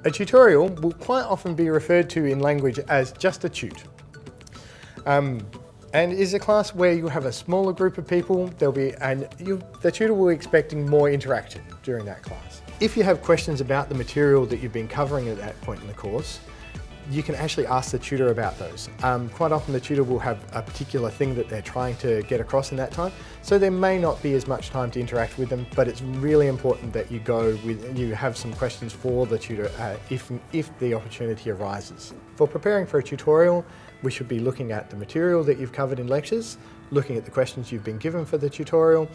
A tutorial will quite often be referred to in language as just a tut. And is a class where you have a smaller group of people, the tutor will be expecting more interaction during that class. If you have questions about the material that you've been covering at that point in the course, you can actually ask the tutor about those. Quite often the tutor will have a particular thing that they're trying to get across in that time, so there may not be as much time to interact with them, but it's really important that you have some questions for the tutor if the opportunity arises. For preparing for a tutorial, we should be looking at the material that you've covered in lectures, looking at the questions you've been given for the tutorial,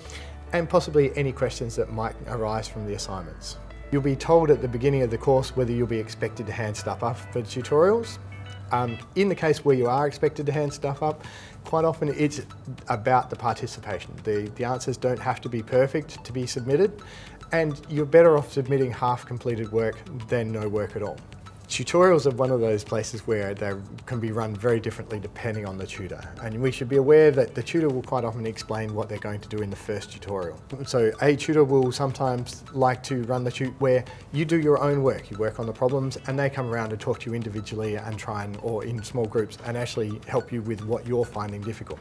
and possibly any questions that might arise from the assignments. You'll be told at the beginning of the course whether you'll be expected to hand stuff up for tutorials. In the case where you are expected to hand stuff up, quite often it's about the participation. The answers don't have to be perfect to be submitted, and you're better off submitting half completed work than no work at all. Tutorials are one of those places where they can be run very differently depending on the tutor, and we should be aware that the tutor will quite often explain what they're going to do in the first tutorial. So a tutor will sometimes like to run the tut where you do your own work, you work on the problems, and they come around and talk to you individually and or in small groups and actually help you with what you're finding difficult.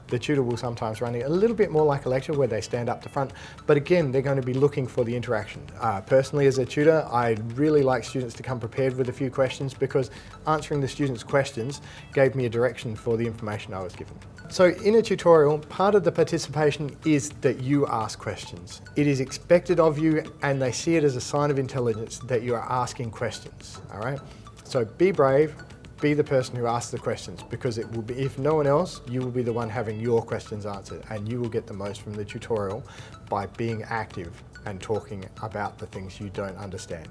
The tutor will sometimes run it a little bit more like a lecture where they stand up the front, but again, they're going to be looking for the interaction. Personally, as a tutor, I really like students to come prepared with a few questions because answering the students' questions gave me a direction for the information I was given. So in a tutorial, part of the participation is that you ask questions. It is expected of you, and they see it as a sign of intelligence that you are asking questions, all right? So be brave. Be the person who asks the questions, because it will be, if no one else, you will be the one having your questions answered, and you will get the most from the tutorial by being active and talking about the things you don't understand.